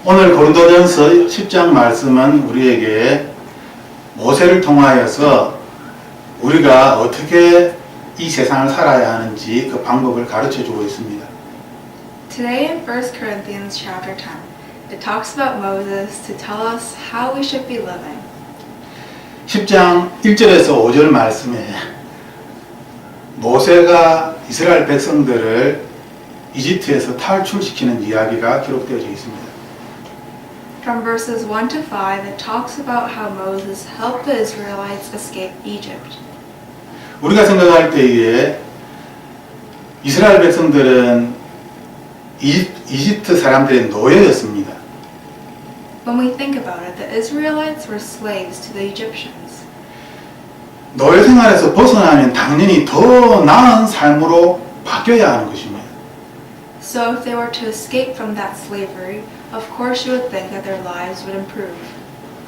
오늘 고린도전서 10장 말씀은 우리에게 모세를 통하여서 우리가 어떻게 이 세상을 살아야 하는지 그 방법을 가르쳐 주고 있습니다. Today in 1 Corinthians chapter 10, it talks about Moses to tell us how we should be living. 10장 1절에서 5절 말씀에 모세가 이스라엘 백성들을 이집트에서 탈출시키는 이야기가 기록되어져 있습니다. From verses 1 to 5, it talks about how Moses helped the Israelites escape Egypt. 우리가 생각할 때에 이스라엘 백성들은 이집트 사람들의 노예였습니다. When we think about it, the Israelites were slaves to the Egyptians. 노예 생활에서 벗어나면 당연히 더 나은 삶으로 바뀌어야 하는 것입니다. So if they were to escape from that slavery, of course you would think that their lives would improve.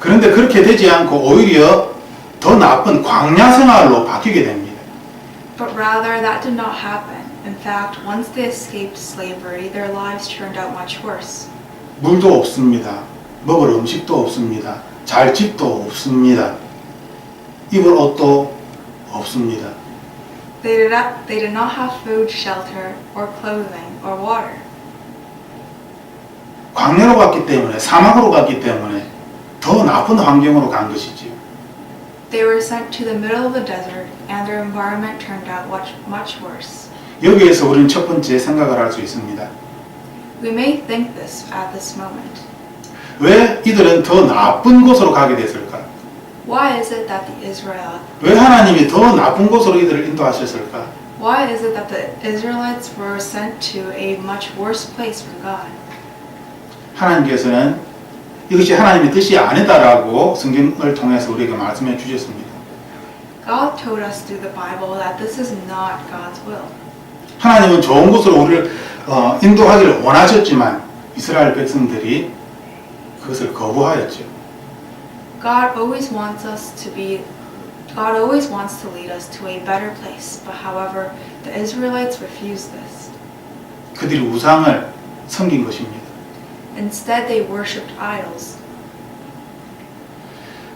그런데 그렇게 되지 않고 오히려 더 나쁜 광야 생활로 바뀌게 됩니다. But rather, that did not happen. In fact, once they escaped slavery, their lives turned out much worse. 물도 없습니다. 먹을 음식도 없습니다. 잘 집도 없습니다. 입을 옷도 없습니다. They did not have food, shelter, or clothing, or water. 광야로 갔기 때문에, 사막으로 갔기 때문에 더 나쁜 환경으로 간 것이지요. They were sent to the middle of the desert, and their environment turned out much worse. 여기에서 우리는 첫 번째 생각을 할 수 있습니다. We may think this at this moment. 왜 이들은 더 나쁜 곳으로 가게 됐을까? Why is it that the Israelites 왜 하나님이 더 나쁜 곳으로 이들을 인도하셨을까? Why is it that the Israelites were sent to a much worse place from God? 하나님께서는 이것이 하나님의 뜻이 아니다라고 성경을 통해서 우리에게 말씀해 주셨습니다. God told us through the Bible that this is not God's will. 하나님은 좋은 곳으로 우리를 인도하기를 원하셨지만 이스라엘 백성들이 그것을 거부하였죠. God always wants to lead us to a better place, but however, the Israelites refused this. 그들이 우상을 섬긴 것입니다. Instead, they worshipped idols.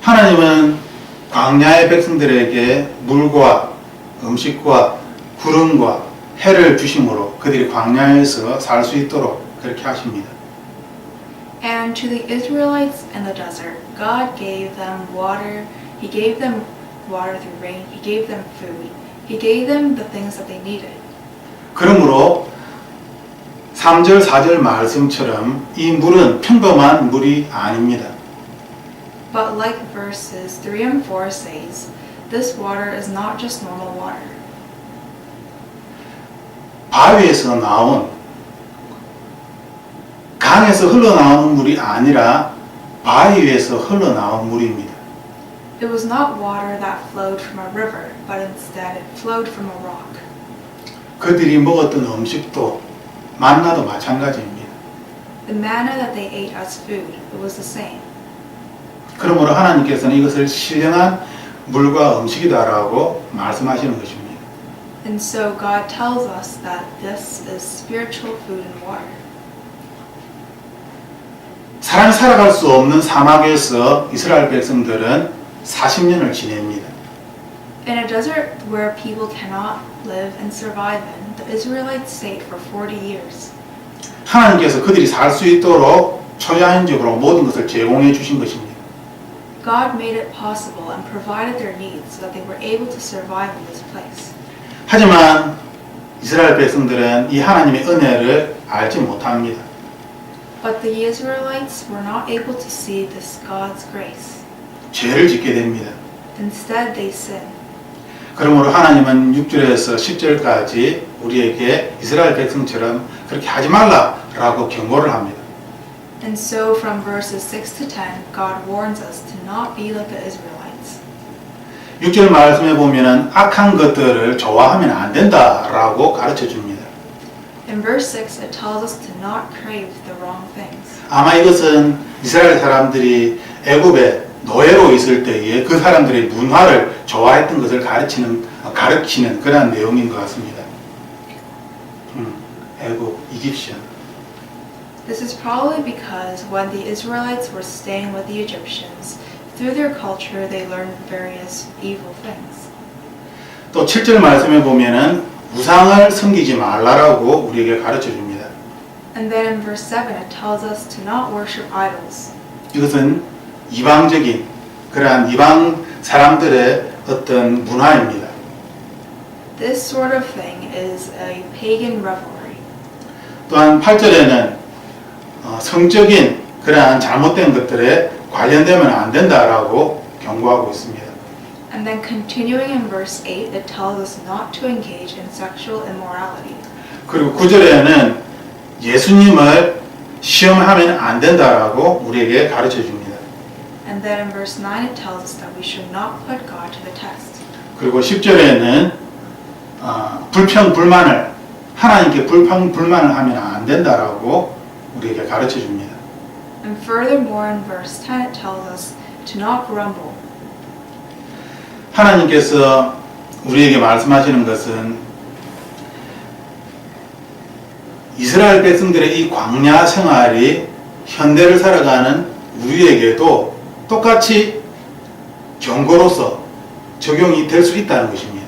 하나님은 광야의 백성들에게 물과 음식과 구름과 해를 주심으로 그들이 광야에서 살 수 있도록 그렇게 하십니다. And to the Israelites in the desert, God gave them water. He gave them water through rain. He gave them food. He gave them the things that they needed. 그러므로 3절, 4절 말씀처럼 이 물은 평범한 물이 아닙니다. But like verses 3 and 4 says, this water is not just normal water. 바위에서 나온 강에서 흘러나오는 물이 아니라 바위 위에서 흘러나온 물입니다. It was not water that flowed from a river, but instead it flowed from a rock. 그들이 먹었던 음식도 만나도 마찬가지입니다. The manna that they ate as food, it was the same. 그러므로 하나님께서는 이것을 신령한 물과 음식이다라고 말씀하시는 것입니다. And so God tells us that this is spiritual food and water. 사람이 살아갈 수 없는 사막에서 이스라엘 백성들은 40년을 지냅니다. In a desert where people cannot live and survive in, the Israelites stayed for 40 years. 하나님께서 그들이 살 수 있도록 초자연적으로 모든 것을 제공해 주신 것입니다. God made it possible and provided their needs so that they were able to survive in this place. 하지만 이스라엘 백성들은 이 하나님의 은혜를 알지 못합니다. But the Israelites were not able to see this God's grace. 죄를 짓게 됩니다. Instead, they sinned. 그러므로 하나님은 6절에서 10절까지 우리에게 이스라엘 백성처럼 그렇게 하지 말라라고 경고를 합니다. And so from verses 6 to 10, God warns us to not be like the Israelites. 6절 말씀에 보면은 악한 것들을 좋아하면 안 된다라고 가르쳐 줍니다. In verse 6, it tells us to not crave the wrong things. 아마 이것은 이스라엘 사람들이 애굽에 노예로 있을 때에 그 사람들의 문화를 좋아했던 것을 가르치는 그런 내용인 것 같습니다. 애굽, 이집션. This is probably because when the Israelites were staying with the Egyptians, through their culture they learned various evil things. 또 7절 말씀에 보면은 우상을 섬기지 말라라고 우리에게 가르쳐 줍니다. And then in verse 7 it tells us to not worship idols. 이것은 이방적인 그러한 이방 사람들의 어떤 문화입니다. This sort of thing is a pagan revelry. 또한 8절에는 성적인 그러한 잘못된 것들에 관련되면 안 된다라고 경고하고 있습니다. And then continuing in verse 8 it tells us not to engage in sexual immorality. 그리고 9절에는 예수님을 시험하면 안 된다라고 우리에게 가르쳐 줍니다. And then in verse 9 it tells us that we should not put God to the test. 그리고 10절에는 불평불만을 하나님께 불평불만을 하면 안 된다라고 우리에게 가르쳐 줍니다. And furthermore in verse 10 it tells us to not grumble. 하나님께서 우리에게 말씀하시는 것은 이스라엘 백성들의 이 광야 생활이 현대를 살아가는 우리에게도 똑같이 경고로서 적용이 될 수 있다는 것입니다.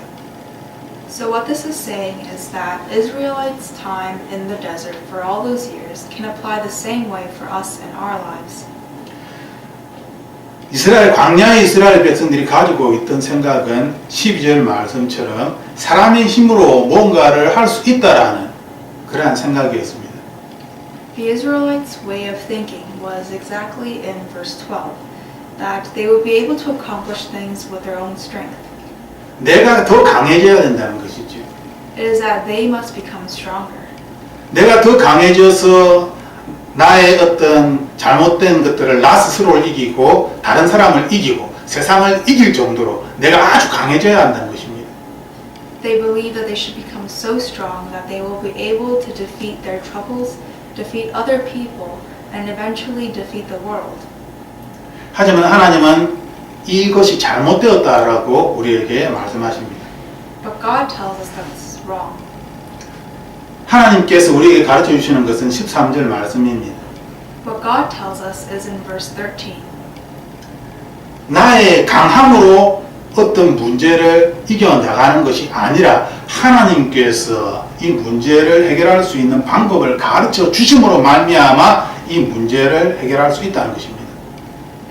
So what this is saying is that Israelites' time in the desert for all those years can apply the same way for us in our lives. 광야의 이스라엘 백성들이 가지고 있던 생각은 12절 말씀처럼 사람의 힘으로 뭔가를 할 수 있다라는 그러한 생각이었습니다. The Israelites' way of thinking was exactly in verse 12, that they would be able to accomplish things with their own strength. 내가 더 강해져야 된다는 것이죠. It is that they must become stronger. 내가 더 강해져서 나의 어떤 잘못된 것들을 나 스스로를 이기고 다른 사람을 이기고 세상을 이길 정도로 내가 아주 강해져야 한다는 것입니다. They believe that they should become so strong that they will be able to defeat their troubles, defeat other people, and eventually defeat the world. 하지만 하나님은 이것이 잘못되었다라고 우리에게 말씀하십니다. But God tells us that this is wrong. 하나님께서 우리에게 가르쳐 주시는 것은 13절 말씀입니다. What God tells us is in verse 13. 나의 강함으로 어떤 문제를 이겨나가는 것이 아니라 하나님께서 이 문제를 해결할 수 있는 방법을 가르쳐 주심으로 말미암아 이 문제를 해결할 수 있다는 것입니다.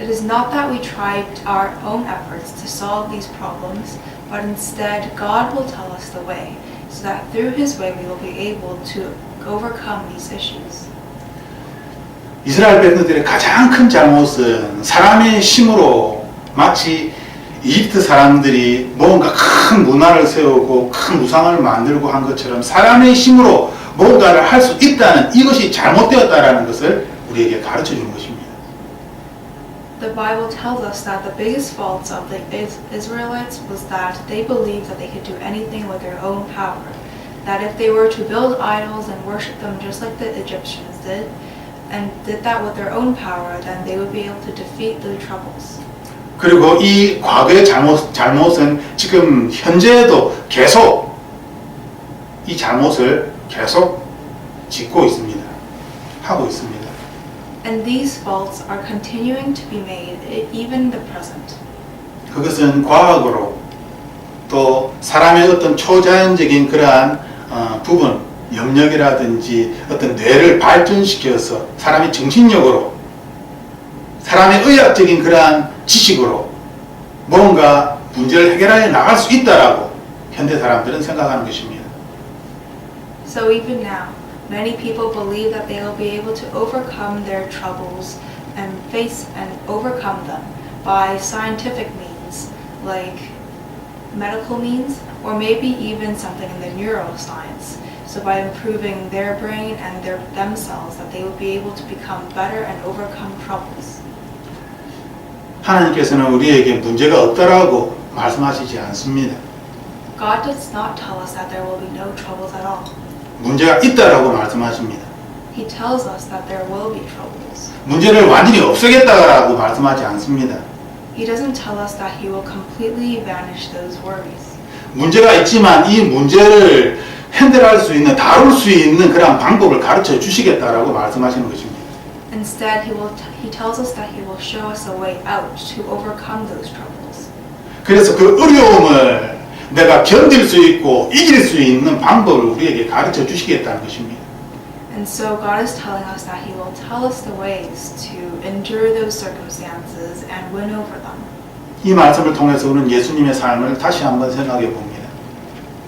It is not that we try our own efforts to solve these problems, but instead God will tell us the way, so that through His way we will be able to overcome these issues. 이스라엘 백성들의 가장 큰 잘못은 사람의 힘으로 마치 이집트 사람들이 뭔가 큰 문화를 세우고 큰 우상을 만들고 한 것처럼 사람의 힘으로 뭔가를 할 수 있다는 이것이 잘못되었다라는 것을 우리에게 가르쳐 주는 것입니다. The Bible tells us that the biggest faults of the Israelites was that they believed that they could do anything with their own power. That if they were to build idols and worship them just like the Egyptians did, and did that with their own power, then they would be able to defeat the troubles. 그리고 이 과거의 잘못은 지금 현재에도 계속 이 잘못을 계속 짓고 있습니다. 하고 있습니다. And these faults are continuing to be made even the present. 그것은 과학으로 또 사람의 어떤 초자연적인 그러한 부분, 영역이라든지 어떤 뇌를 발전시켜서 사람의 정신력으로 사람의 의학적인 그러한 지식으로 뭔가 문제를 해결해 나갈 수 있다라고 현대 사람들은 생각하는 것입니다. So even now, many people believe that they will be able to overcome their troubles and face and overcome them by scientific means, like medical means, or maybe even something in the neuroscience. So by improving their brain and themselves, that they will be able to become better and overcome troubles. 하나님께서는 우리에게 문제가 없다라고 말씀하시지 않습니다. God does not tell us that there will be no troubles at all. 문제가 있다라고 말씀하십니다. He tells us that there will be troubles. 문제를 완전히 없애겠다라고 말씀하지 않습니다. He doesn't tell us that He will completely banish those worries. 문제가 있지만 이 문제를 핸들할 수 있는, 다룰 수 있는 그런 방법을 가르쳐 주시겠다라고 말씀하시는 것입니다. Instead, he tells us that he will show us a way out to overcome those troubles. 그래서 그 어려움을 내가 견딜 수 있고 이길 수 있는 방법을 우리에게 가르쳐 주시겠다는 것입니다. And so God is telling us that he will tell us the ways to endure those circumstances and win over them. 이 말씀을 통해서 우리는 예수님의 삶을 다시 한번 생각해 봅니다.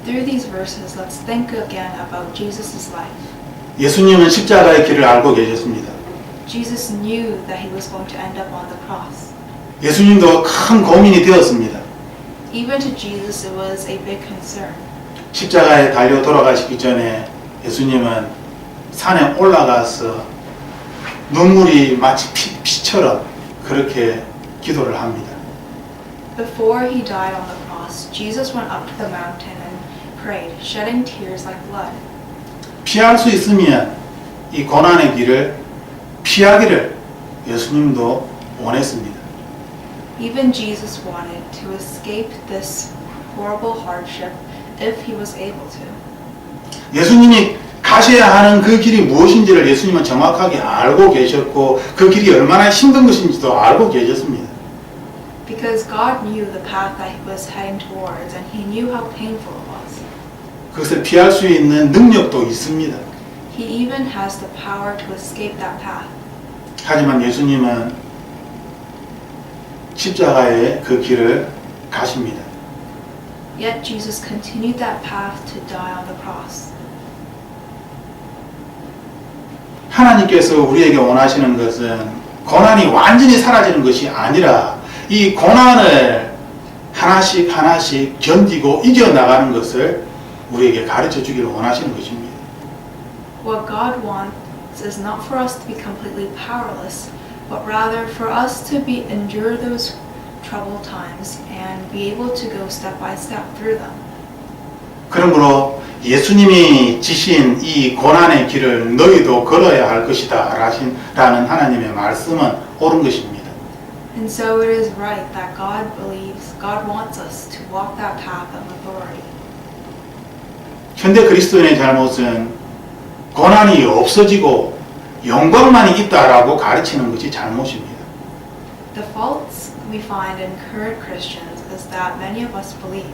Through these verses, let's think again about Jesus' life. 예수님은 십자가의 길을 알고 계셨습니다. Jesus knew that he was going to end up on the cross. 예수님도 큰 고민이 되었습니다. Even to Jesus, it was a big concern. 십자가에 달려 돌아가시기 전에 예수님은 산에 올라가서 눈물이 마치 피처럼 그렇게 기도를 합니다. Before he died on the cross, Jesus went up to the mountain and prayed, shedding tears like blood. 피할 수 있으면 이 고난의 길을 피하기를 예수님도 원했습니다. Even Jesus wanted to escape this horrible hardship if he was able to. 예수님이 가셔야 하는 그 길이 무엇인지를 예수님은 정확하게 알고 계셨고 그 길이 얼마나 힘든 것인지도 알고 계셨습니다. Because God knew the path that he was heading towards and he knew how painful it was. 그것을 피할 수 있는 능력도 있습니다. He even has the power to escape that path. 하지만 예수님은 십자가의 그 길을 가십니다. Yet Jesus continued that path to die on the cross. 하나님께서 우리에게 원하시는 것은 고난이 완전히 사라지는 것이 아니라 이 고난을 하나씩 하나씩 견디고 이겨나가는 것을 우리에게 가르쳐 주기를 원하시는 것입니다. What God wants is not for us to be completely powerless, but rather for us to endure those troubled times and be able to go step by step through them. 그러므로 예수님이 지신 이 고난의 길을 너희도 걸어야 할 것이다 라는 하나님의 말씀은 옳은 것입니다. And so it is right that God wants us to walk that path of authority. 현대 그리스도인의 잘못은 고난이 없어지고 영광만이 있다라고 가르치는 것이 잘못입니다. The faults we find in current Christians is that many of us believe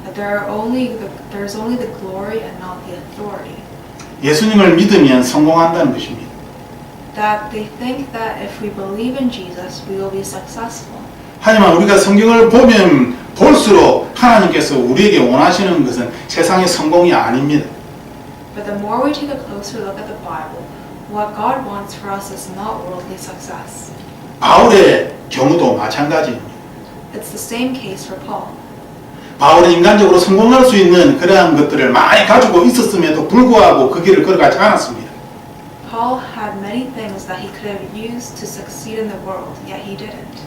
that there's only the glory and not the authority. 예수님을 믿으면 성공한다는 것입니다. That they think that if we believe in Jesus, we will be successful. 하지만 우리가 성경을 보면 볼수록 하나님께서 우리에게 원하시는 것은 세상의 성공이 아닙니다. But the more we take a closer look at the Bible, what God wants for us is not worldly success. 바울의 경우도 마찬가지입니다. It's the same case for Paul. 바울은 인간적으로 성공할 수 있는 그러한 것들을 많이 가지고 있었음에도 불구하고 그 길을 걸어가지 않았습니다. Paul had many things that he could have used to succeed in the world, yet he didn't.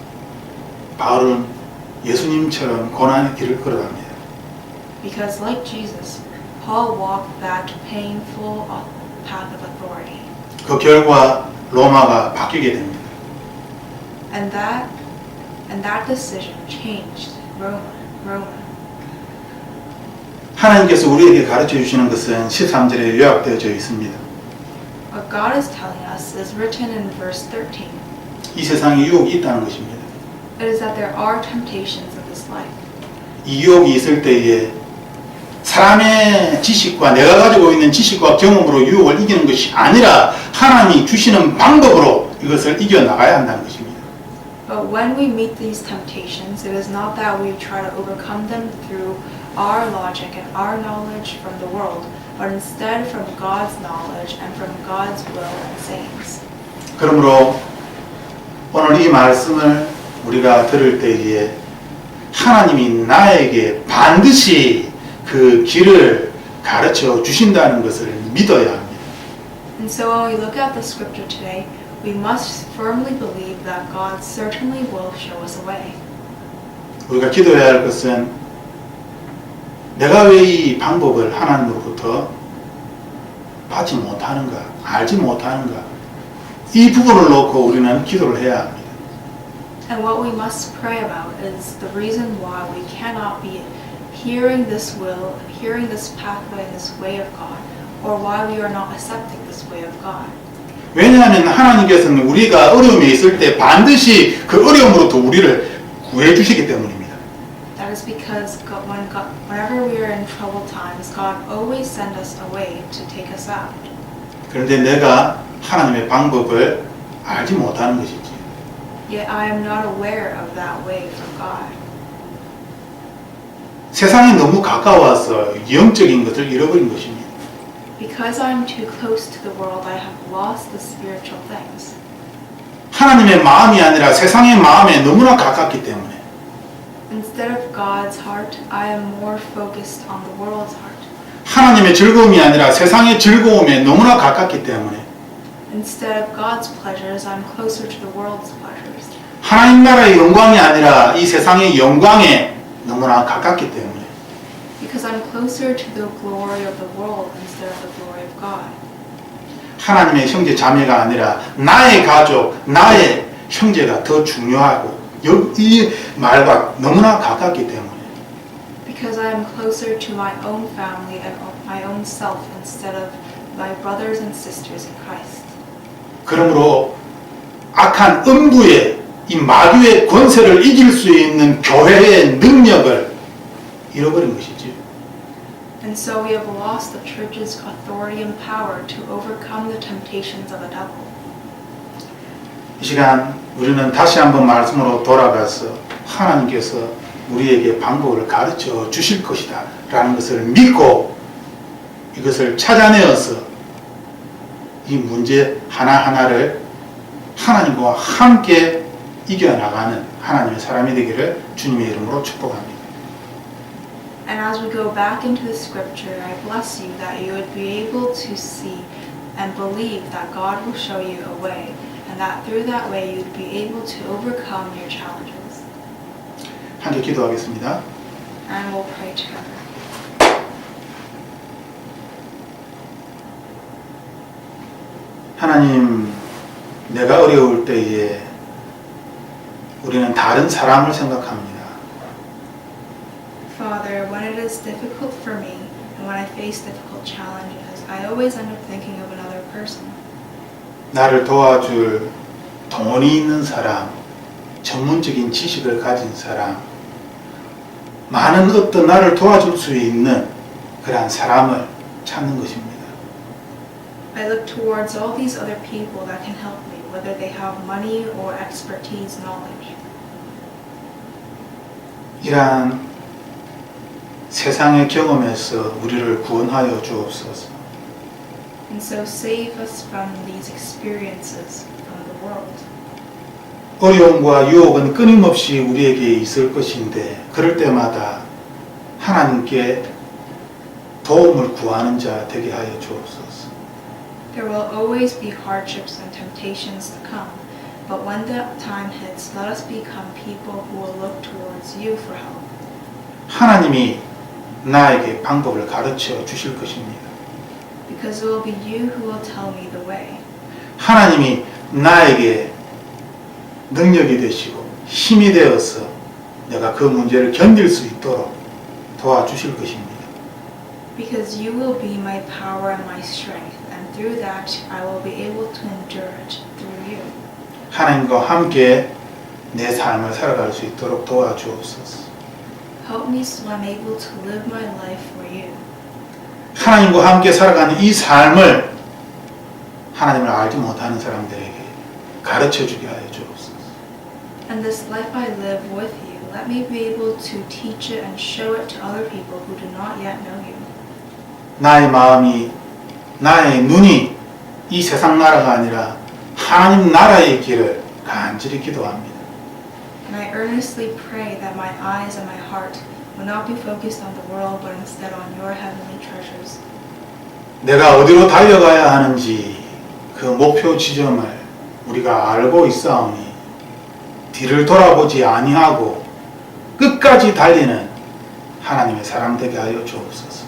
바울은 예수님처럼 고난의 길을 걸어갑니다. Because like Jesus, Paul walked that painful path of authority. 그 결과 로마가 바뀌게 됩니다. And that decision changed Rome. 하나님께서 우리에게 가르쳐 주시는 것은 13절에 요약되어져 있습니다. What God is telling us is written in verse 13. 이 세상에 유혹이 있다는 것입니다. It is that there are temptations in this life. 이 유혹이 있을 때에 사람의 지식과 내가 가지고 있는 지식과 경험으로 유혹을 이기는 것이 아니라 하나님이 주시는 방법으로 이것을 이겨나가야 한다는 것입니다. But when we meet these temptations, it is not that we try to overcome them through our logic and our knowledge from the world, but instead from God's knowledge and from God's will and sayings. 그러므로 오늘 이 말씀을 우리가 들을 때에 하나님이 나에게 반드시 그 길을 가르쳐 주신다는 것을 믿어야 합니다. And so when we look at the scripture today, we must firmly believe that God certainly will show us a way. 우리가 기도해야 할 것은 내가 왜 이 방법을 하나님으로부터 받지 못하는가, 알지 못하는가, 이 부분을 놓고 우리는 기도를 해야 합니다. And what we must pray about is the reason why we cannot be hearing this will, hearing this pathway and this way of God, or why we are not accepting this way of God. 왜냐하면 하나님께서는 우리가 어려움에 있을 때 반드시 그 어려움으로부터 우리를 구해 주시기 때문입니다. That is because whenever we are in troubled times, God always sends us a way to take us out. 그런데 내가 하나님의 방법을 알지 못하는 것이지. Yet I am not aware of that way from God. 세상에 너무 가까워서 영적인 것을 잃어버린 것입니다. Because I am too close to the world, I have lost the spiritual things. 하나님의 마음이 아니라 세상의 마음에 너무나 가깝기 때문에 Instead of God's heart, I am more focused on the world's heart. 하나님의 즐거움이 아니라 세상의 즐거움에 너무나 가깝기 때문에 Instead of God's pleasures, I'm closer to the world's pleasures. 하나님 나라의 영광이 아니라 이 세상의 영광에 너무나 가깝기 때문에 Because I'm closer to the glory of the world instead of the glory of God. 하나님의 형제 자매가 아니라 나의 가족, 나의 형제가 더 중요하고 이 말과 너무나 가깝기 때문에 Because I am closer to my own family and my own self instead of my brothers and sisters in Christ. 그러므로 악한 음부의 이 마귀의 권세를 이길 수 있는 교회의 능력을 잃어버린 것이지. And so we have lost the church's authority and power to overcome the temptations of the devil. 이 시간 우리는 다시 한번 말씀으로 돌아가서 하나님께서 우리에게 방법을 가르쳐 주실 것이다 라는 것을 믿고 이것을 찾아내어서 이 문제 하나하나를 하나님과 함께 이겨나가는 하나님의 사람이 되기를 주님의 이름으로 축복합니다. And as we go back into the scripture, I bless you that you would be able to see and believe that God will show you a way, and that through that way you'd be able to overcome your challenges. 함께 기도하겠습니다. And we'll pray together. 하나님, 내가 어려울 때에 우리는 다른 사람을 생각합니다. Father, when it is difficult for me, and when I face difficult challenges, I always end up thinking of another person. 나를 도와줄 돈이 있는 사람, 전문적인 지식을 가진 사람, 많은 어떤 나를 도와줄 수 있는 그러한 사람을 찾는 것입니다. I look towards all these other people that can help me, whether they have money or expertise, knowledge. 이러한 세상의 경험에서 우리를 구원하여 주옵소서. And so save us from these experiences from the world. 어려움과 유혹은 끊임없이 우리에게 있을 것인데 그럴 때마다 하나님께 도움을 구하는 자 되게 하여 주옵소서. There will always be hardships and temptations to come, but when that time hits, let us become people who will look towards you for help. 하나님이 나에게 방법을 가르쳐 주실 것입니다. Because it will be you who will tell me the way. 하나님이 나에게 능력이 되시고 힘이 되어서 내가 그 문제를 견딜 수 있도록 도와주실 것입니다. Because you will be my power and my strength, and through that I will be able to endure it through you. 하나님과 함께 내 삶을 살아갈 수 있도록 도와주옵소서. Help me so I'm able to live my life for you. 하나님과 함께 살아가는 이 삶을 하나님을 알지 못하는 사람들에게 가르쳐 주게 하여 주옵소서. And this life I live with you, let me be able to teach it and show it to other people who do not yet know you. 나의 마음이, 나의 눈이 이 세상 나라가 아니라 하나님 나라의 길을 간절히 기도합니다. And I earnestly pray that my eyes and my heart will not be focused on the world, but instead on your heavenly treasures. 내가 어디로 달려가야 하는지 그 목표 지점을 우리가 알고 있사오니 뒤를 돌아보지 아니하고 끝까지 달리는 하나님의 사람 되게 하여 주옵소서.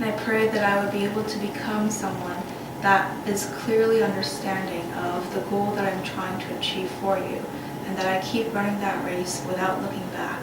And I pray that I would be able to become someone that is clearly understanding of the goal that I'm trying to achieve for you, and that I keep running that race without looking back.